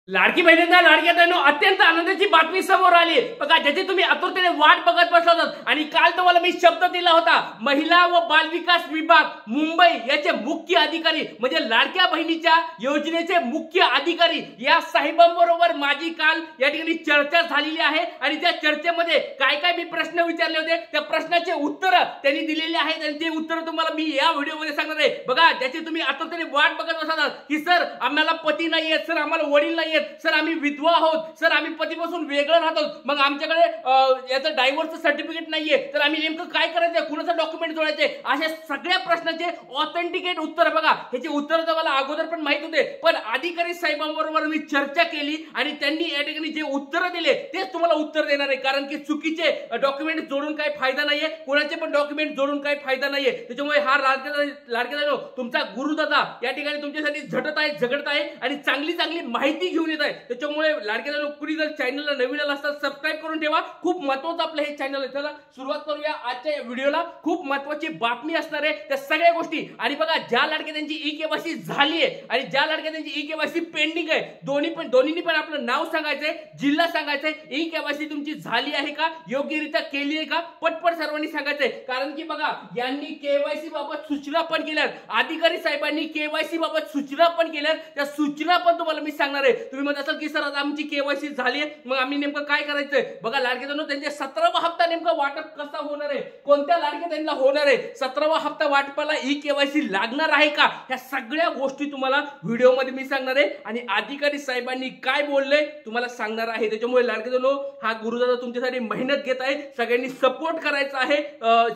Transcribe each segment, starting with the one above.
लाडकी बहिणींना लाडक्या बहिणींनो अत्यंत आनंदाची बातमी समोर आली बघा, ज्याची तुम्ही आतुरतेने वाट बघत बसला होतात आणि काल तुम्हाला मी शब्द दिला होता। महिला व बाल विकास विभाग मुंबई याचे मुख्य अधिकारी म्हणजे लाडक्या बहिणीच्या योजनेचे मुख्य अधिकारी या साहेबांबरोबर माझी काल या ठिकाणी चर्चा झालेली आहे आणि त्या चर्चेमध्ये काय काय मी प्रश्न विचारले होते त्या प्रश्नाचे उत्तर त्यांनी दिलेले आहेत आणि ते उत्तर तुम्हाला मी या व्हिडिओमध्ये सांगणार आहे। बघा, ज्याची तुम्ही आतुरतेने वाट बघत बसतात की सर आम्हाला पती नाहीये, सर आम्हाला वडील नाही, सर आम्ही विधवा आहोत, सर आम्ही पतीपासून वेगळं राहतो, मग आमच्याकडे याचं डायव्होर्स सर्टिफिकेट नाहीये, तर आम्ही नेमकं काय करायचं, कुणाचं डॉक्युमेंट जोडायचे, अशा सगळ्या प्रश्नाचे ऑथेंटिकेट उत्तर बघा। ह्याचे उत्तर तर मला अगोदर पण माहित होते, पण अधिकारी साहेबांबरोबर मी चर्चा केली आणि त्यांनी या ठिकाणी जे उत्तर दिले तेच तुम्हाला उत्तर देणार आहे। कारण की चुकीचे डॉक्युमेंट जोडून काही फायदा नाहीये, कोणाचे पण डॉक्युमेंट जोडून काही फायदा नाहीये। त्याच्यामुळे हा लाडक्या तुमचा गुरुदादा या ठिकाणी तुमच्यासाठी झटत आहे, झगडत आहे आणि चांगली चांगली माहिती घेऊन येत आहे। त्याच्यामुळे लाडक्या कुणी जर चॅनलला नवीन आला असता सबस्क्राइब करून ठेवा, खूप महत्त्वाचं आपलं हे चॅनल आहे। चला सुरुवात करूया आजच्या व्हिडिओला। खूप महत्त्वाची बातमी असणार आहे त्या सगळ्या गोष्टी। आणि बघा, ज्या लाडक्या त्यांची ई-केवायसी झाली आहे आणि ज्या लाडक्या त्यांची ई-केवायसी पेंडिंग आहे, दोन्हीनी पण आपलं नाव सांगायचंय, जिल्हा सांगायचंय, ई-केवायसी तुमची झाली आहे का, योग्यरित्या केली आहे का, पटपट सर्वांनी सांगायचंय। कारण की बघा, यांनी केवायसी बाबत सूचना पण केल्यात, अधिकारी साहेबांनी केवायसी बाबत सूचना पण केल्यात, त्या सूचना पण तुम्हाला मी सांगणार आहे। तुम्ही म्हणत असाल की सर आता आमची केवायसी झाली आहे, मग आम्ही नेमकं काय करायचंय। बघा, लाडक्यानो त्यांचे 17वा हप्ता नेमका वाटप कसा होणार आहे, कोणत्या लाडक्या त्यांना होणार आहे, 17वा हप्ता वाटपाला ई-केवायसी लागणार आहे का, ह्या सगळ्या गोष्टी तुम्हाला व्हिडिओमध्ये मी सांगणार आहे आणि अधिकारी साहेबांनी काय बोलले तुम्हाला सांगणार आहे। त्याच्यामुळे लाडक्यानो हा गुरुदादा तुमच्यासाठी मेहनत घेत आहे, सगळ्यांनी सपोर्ट करायचा आहे।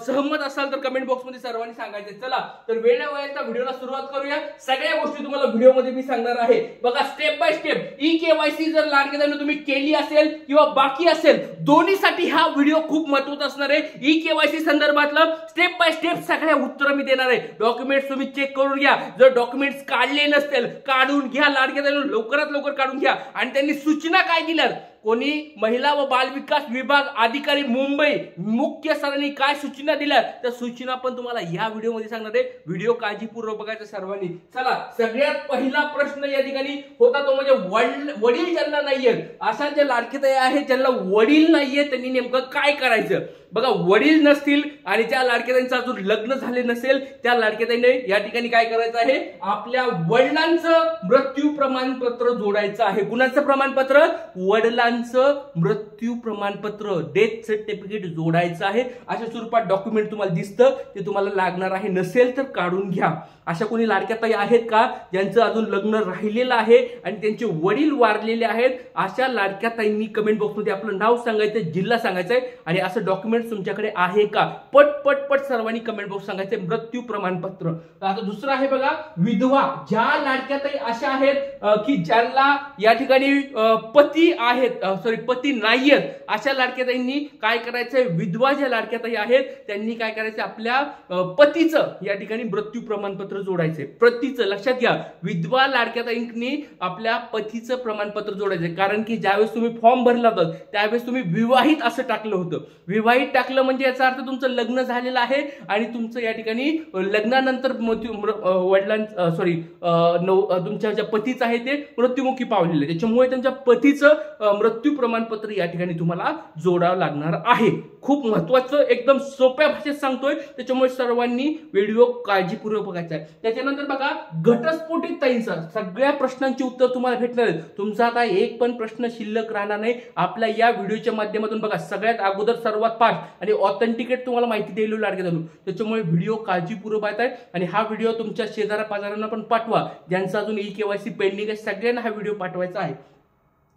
सहमत असाल तर कमेंट बॉक्समध्ये सर्वांनी सांगायचे। चला तर वेळ न वाया व्हिडिओला सुरुवात करूया। सगळ्या गोष्टी तुम्हाला व्हिडिओमध्ये मी सांगणार आहे। बघा, स्टेप बाय स्टेप ई-केवायसी जर लाडक्यानो तुम्ही केली असेल किंवा बाकी असेल, दोन्हीसाठी हा व्हिडिओ खूप महत्त्वाचा असणार आहे। ई-केवायसी संदर्भातलं स्टेप बाय स्टेप सगळ्या उत्तर मी देणार आहे। डॉक्युमेंट्स तुम्ही चेक करून घ्या, जर डॉक्युमेंट्स काढले नसतील काढून घ्या, लाडक्यानो लवकरात लवकर काढून घ्या। आणि त्यांनी सूचना काय दिल्या, कोणी महिला व बाल विकास विभाग अधिकारी मुंबई मुख्य सरांनी काय सूचना दिल्या त्या सूचना पण तुम्हाला या व्हिडिओमध्ये सांगणार आहे। व्हिडिओ काळजीपूर्वक बघायचा सर्वांनी। चला, सगळ्यात पहिला प्रश्न या ठिकाणी होता तो म्हणजे वडील ज्यांना नाहीये, अशा ज्या लाडकेताई आहेत ज्यांना वडील नाहीये त्यांनी नेमकं काय करायचं। बघा, वडील नसतील आणि ज्या लाडकेताईंचं अजून लग्न झाले नसेल त्या लाडकेताईने या ठिकाणी काय करायचं आहे, आपल्या वडिलांचं मृत्यू प्रमाणपत्र जोडायचं आहे। कुणाचं प्रमाणपत्र, वडिलांचं मृत्यू प्रमाणपत्र, डेथ सर्टिफिकेट जोडायचं आहे। अशा स्वरूपात डॉक्युमेंट तुम्हाला दिसतं, ते तुम्हाला लागणार आहे, नसेल तर काढून घ्या। अशा कोणी लाडक्याताई आहेत का ज्यांचं अजून लग्न राहिलेलं आहे आणि त्यांचे वडील वारलेले आहेत, अशा लाडक्याताईंनी कमेंट बॉक्समध्ये आपलं नाव सांगायचं, जिल्हा सांगायचंय आणि असं डॉक्युमेंट तुमच्याकडे आहे का, पट सर्वांनी कमेंट बॉक्स सांगायचे मृत्यू प्रमाणपत्र। आता दुसरं आहे बघा, विधवा। ज्या लाडक्याताई अशा आहेत की ज्यांना या ठिकाणी पती आहेत, पती नाहीयेत, अशा लाडक्याताईंनी काय करायचंय, विधवा ज्या लाडक्याताई आहेत त्यांनी काय करायचं, आपल्या पतीचं या ठिकाणी मृत्यू प्रमाणपत्र जोडायचंय। पतीचं लक्षात घ्या, विधवा लाडक्याताईंनी आपल्या पतीचं प्रमाणपत्र जोडायचंय। कारण की ज्यावेळेस तुम्ही फॉर्म भरला होता त्यावेळेस तुम्ही विवाहित असं टाकलं होतं, विवाहित टाकलं म्हणजे याचा अर्थ तुमचं लग्न झालेलं आहे आणि तुमचं या ठिकाणी लग्नानंतर तुमच्या ज्या पतीचं आहे ते मृत्युमुखी पावलेलं आहे, त्याच्यामुळे त्यांच्या पतीचं मृत्यू प्रमाणपत्र या ठिकाणी तुम्हाला जोडावं लागणार आहे। खूप महत्त्वाचं, एकदम सोप्या भाषेत सांगतोय, त्याच्यामुळे सर्वांनी व्हिडिओ काळजीपूर्वक बघायचा आहे। त्याच्यानंतर बघा, घटस्फोटित ताईंचा सगळ्या प्रश्नांची उत्तर तुम्हाला भेटणार आहे। तुमचा आता एक पण प्रश्न शिल्लक राहणार नाही आपल्या या व्हिडिओच्या माध्यमातून। बघा, सगळ्यात अगोदर सर्वात फास्ट आणि ऑथेंटिकेट तुम्हाला माहिती द्यायला लाडक्याताईंनो, त्याच्यामुळे व्हिडिओ काळजीपूर्वक पाहताय आणि हा व्हिडिओ तुमच्या शेजारा पाजारांना पण पाठवा ज्यांचा अजून ई-केवायसी पेंडिंग आहे, सगळ्यांना हा व्हिडिओ पाठवायचा आहे।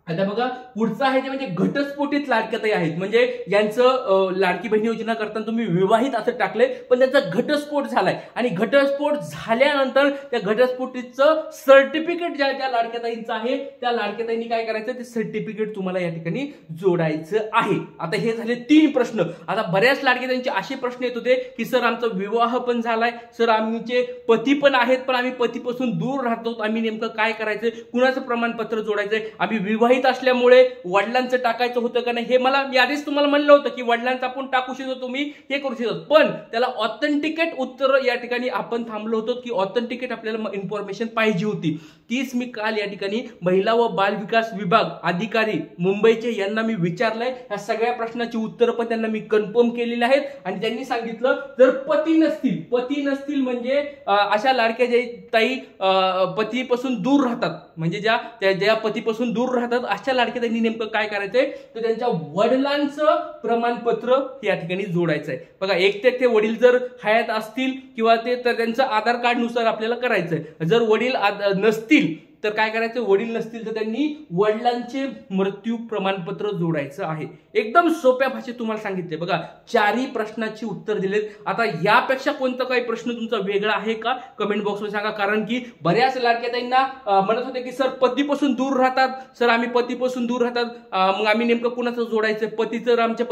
आता बघा, पुढचं आहे ते म्हणजे घटस्फोटित लाडक्याताई आहेत, म्हणजे ज्यांचं लाडकी बहीण योजना करताना तुम्ही विवाहित असं टाकले पण त्यांचा घटस्फोट झालाय आणि घटस्फोट झाल्यानंतर त्या घटस्फोटीचं सर्टिफिकेट ज्या ज्या लाडक्याताईंचं आहे त्या लाडक्याताईंनी काय करायचं, ते सर्टिफिकेट तुम्हाला या ठिकाणी जोडायचं आहे। आता हे झाले 3 प्रश्न। आता बऱ्याच लाडक्याताईंचे असे प्रश्न येत होते की सर आमचा विवाह पण झालाय, सर आमचे पती पण आहेत पण आम्ही पतीपासून दूर राहतो, आम्ही नेमकं काय करायचं, कुणाचं प्रमाणपत्र जोडायचंय, आम्ही विवाहित असल्यामुळे वडिलांचं टाकायचं होतं का नाही, हे मला मी आधीच तुम्हाला म्हणलं होतं की वडिलांचं आपण टाकू शकतो, तुम्ही हे करू शकतो, पण त्याला ऑथेंटिकेट उत्तर या ठिकाणी आपण थांबलो होतो की ऑथेंटिकेट आपल्याला इन्फॉर्मेशन पाहिजे होती। तीच मी काल या ठिकाणी महिला व बाल विकास विभाग अधिकारी मुंबईचे यांना मी विचारलंय. या सगळ्या प्रश्नाची उत्तरं पण त्यांना मी कन्फर्म केलेली आहेत आणि त्यांनी सांगितलं जर पती नसतील म्हणजे अशा लाडक्या ज्या ताई पतीपासून दूर राहतात, म्हणजे ज्या पतीपासून दूर राहतात अशा लाडक्या ताईंनी नेमकं काय करायचंय तर त्यांच्या वडिलांचं प्रमाणपत्र या ठिकाणी जोडायचंय. बघा एक ते वडील जर हयात असतील किंवा ते तर त्यांचं आधार कार्ड नुसार आपल्याला करायचंय. जर वडील नसतील तर काय करायचं, वडील नसतील तर त्यांनी वडिलांचे मृत्यू प्रमाणपत्र जोडायचं आहे. एकदम सोप्या भाषेत तुम्हाला सांगितले. बघा चारही प्रश्नाची उत्तर दिलेत. आता यापेक्षा कोणता काही प्रश्न तुमचा वेगळा आहे का कमेंट बॉक्समध्ये सांगा. कारण की बऱ्याच लाडक्या ताईंना म्हणत होते की सर पतीपासून दूर राहतात, सर आम्ही पतीपासून दूर राहतात, मग आम्ही नेमकं कुणाचं जोडायचं, पती तर आमच्या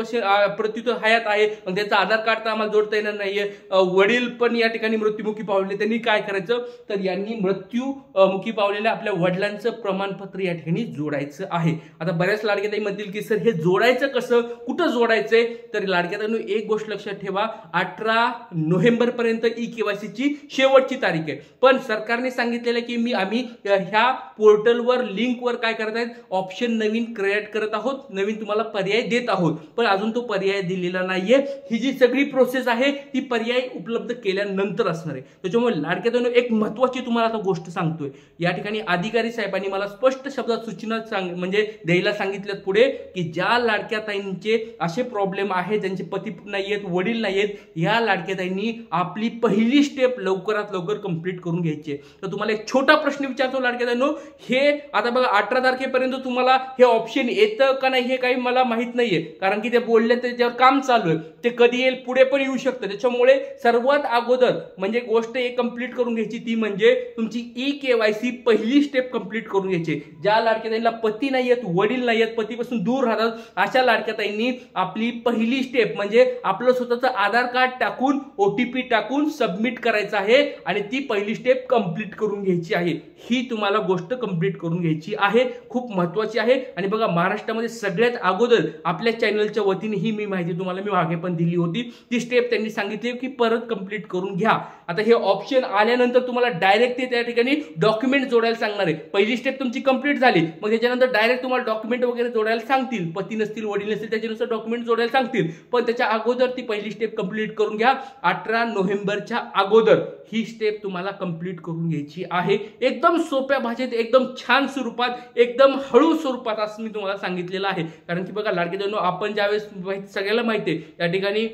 पती तर हयात आहे मग त्याचं आधार कार्ड तर आम्हाला जोडता येणार नाहीये, वडील पण या ठिकाणी मृत्युमुखी पावले, त्यांनी काय करायचं तर यांनी मृत्यूमुखी पावलेल्या आपल्या वडिलांचं प्रमाणपत्र या ठिकाणी जोडायचं आहे. आता बऱ्याच लाडक्या ताई म्हणतील की सर हे जोडायचं कसं, कुठं जोडायचंय, तर लाडक्या ताईंनो एक गोष्ट लक्षात ठेवा, 18 नोव्हेंबर पर्यंत ई-केवायसी ची शेवटची तारीख आहे. पण सरकारने सांगितलेलं की आम्ही ह्या पोर्टलवर लिंकवर काय करत आहेत, ऑप्शन नवीन क्रिएट करत आहोत, नवीन तुम्हाला पर्याय देत आहोत, पण अजून तो पर्याय दिलेला नाहीये. ही जी सगळी प्रोसेस आहे ती पर्याय उपलब्ध केल्यानंतर असणार आहे. त्याच्यामुळे लाडक्या ताईंनो एक महत्वाची तुम्हाला आता गोष्ट सांगतोय. या ठिकाणी अधिकारी साहेबांनी मला स्पष्ट शब्दात सूचना म्हणजे द्यायला सांगितल्यात पुढे की ज्या लाडक्या ताईंचे असे प्रॉब्लेम आहेत, ज्यांचे पती नाहीयेत, वडील नाहीयेत, या लाडक्या ताईंनी आपली पहिली स्टेप लवकरात लवकर कंप्लीट करून घ्यायची. तर तुम्हाला एक छोटा प्रश्न विचारतो लाडक्या ताईंनो, हे आता बघा 18 तारखेपर्यंत तुम्हाला हे ऑप्शन येतं का नाही हे काही मला माहित नाहीये, कारण की ते बोलले त्याच्यावर काम चालू आहे, ते कधी येईल पुढे पण येऊ शकतं. त्याच्यामुळे सर्वात अगोदर म्हणजे गोष्ट एक कंप्लीट करून घ्यायची ती म्हणजे तुमची ई-केवायसी पहिली स्टेप कंप्लीट करून घ्यायची. ज्या लाडक्या ताईंना पती नाहीयेत, वडील नाहीयेत, पतीपासून दूर राहतात अशा लाडक्या ताईंनी आपली पहिली स्टेप म्हणजे आपलं स्वतःचं आधार कार्ड टाकून OTP टाकून सबमिट करायचं आहे आणि ती पहिली स्टेप कंप्लीट करून घ्यायची आहे. ही तुम्हाला गोष्ट कंप्लीट करून घ्यायची आहे, खूप महत्वाची आहे. आणि बघा महाराष्ट्रामध्ये सगळ्यात अगोदर आपल्या चॅनलच्या वतीने ही मी माहिती तुम्हाला मी मागे पण दिली होती. ती स्टेप त्यांनी सांगितली की परत कंप्लीट करून घ्या. आता हे ऑप्शन आल्यानंतर तुम्हाला डायरेक्ट ते त्या ठिकाणी डॉक्युमेंट जोडायला सांगणार आहे. पहिली स्टेप तुमची कंप्लीट झाली मग त्याच्यानंतर डायरेक्ट तुम्हाला डॉक्युमेंट वगैरे जोडायला सांगतील, पती नसतील, वडील नसतील त्याच्यानुसार डॉक्युमेंट जोडायला सांगतील. पण त्याच्या अगोदर ती पहिली स्टेप कंप्लीट करून घ्या. 18 नोव्हेंबरच्या अगोदर ही स्टेप तुम्हाला कंप्लीट करून घ्यायची आहे. एकदम सोप्या भाषेत, एकदम छान स्वरूपात, एकदम हळू स्वरूपात असं मी तुम्हाला सांगितलेलं आहे. कारण की बघा लाडके बहिणींनो, आपण ज्यावेळेस सगळ्याला माहिती आहे या ठिकाणी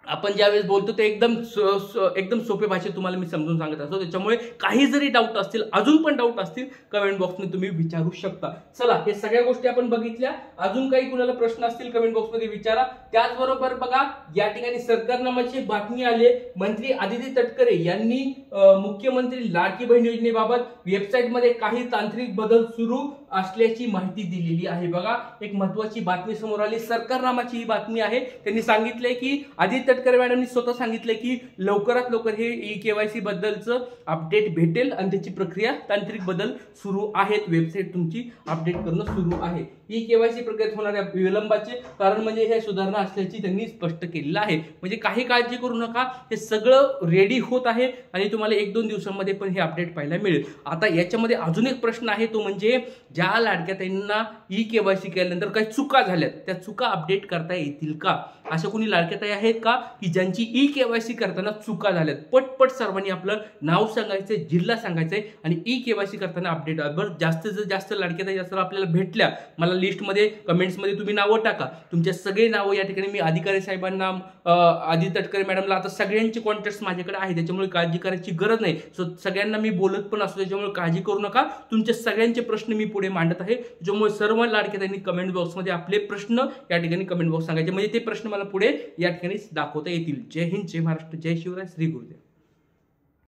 आपण ज्यावेळेस बोलतो ते एकदम सोपे भाषेत तुम्हाला मी समजून सांगत असतो. त्याच्यामुळे काही जरी डाऊट असतील, अजून पण डाऊट असतील, कमेंट बॉक्समध्ये तुम्ही विचारू शकता. चला हे सगळ्या गोष्टी आपण बघितल्या. अजून काही कुणाला प्रश्न असतील कमेंट बॉक्समध्ये विचारा. त्याचबरोबर बघा या ठिकाणी सरकारनामाची बातमी आली. मंत्री आदिती तटकरे यांनी मुख्यमंत्री लाडकी बहीण योजनेबाबत वेबसाईटमध्ये काही तांत्रिक बदल सुरू असल्याची माहिती दिलेली आहे. बघा एक महत्वाची बातमी समोर आली. सरकारनामाची ही बातमी आहे. त्यांनी सांगितलंय की आदिती तटकरे मॅडमनी स्वतः सांगितलं की लवकरात लवकर हे ई-केवायसी बद्दलचं अपडेट भेटेल आणि त्याची प्रक्रिया, तांत्रिक बदल सुरू आहेत, वेबसाईट तुमची अपडेट करणं सुरू आहे. ई-केवायसी प्रक्रियेत होणाऱ्या विलंबाचे कारण म्हणजे हे सुधारणा असल्याची त्यांनी स्पष्ट केलेलं आहे. म्हणजे काही काळजी करू नका, हे सगळं रेडी होत आहे आणि तुम्हाला 1-2 दिवसांमध्ये पण हे अपडेट पाहायला मिळेल. आता याच्यामध्ये अजून एक प्रश्न आहे, तो म्हणजे ज्या लाडक्या ताईंना ई-केवायसी केल्यानंतर काही चुका झाल्यात त्या चुका अपडेट करता येतील का? अशा कोणी लाडक्या ताई आहेत का की ज्यांची ई-केवायसी करताना चुका झाल्यात? पटपट सर्वांनी आपलं नाव सांगायचंय, जिल्हा सांगायचंय आणि ई-केवायसी करताना अपडेट. बरं जास्तीत जास्त लाडक्या ताई जर आपल्याला भेटल्या, मला लिस्टमध्ये कमेंट्समध्ये तुम्ही नावं टाका. तुमचे सगळे नावं या ठिकाणी मी अधिकारी साहेबांना, आदिती तटकरे मॅडमला, आता सगळ्यांचे कॉन्टॅक्ट माझ्याकडे आहे, त्याच्यामुळे काळजी करायची गरज नाही. सो सगळ्यांना मी बोलत पण असतो, त्याच्यामुळे काळजी करू नका. तुमचे सगळ्यांचे प्रश्न मी पुढे मांडत आहे. त्याच्यामुळे सर्व लाडक्या ताईंनी कमेंट बॉक्समध्ये आपले प्रश्न या ठिकाणी कमेंट बॉक्स सांगायचे, म्हणजे ते प्रश्न मला पुढे या ठिकाणी दाखवता येतील. जय हिंद, जय महाराष्ट्र, जय शिवराय, श्री गुरुदेव.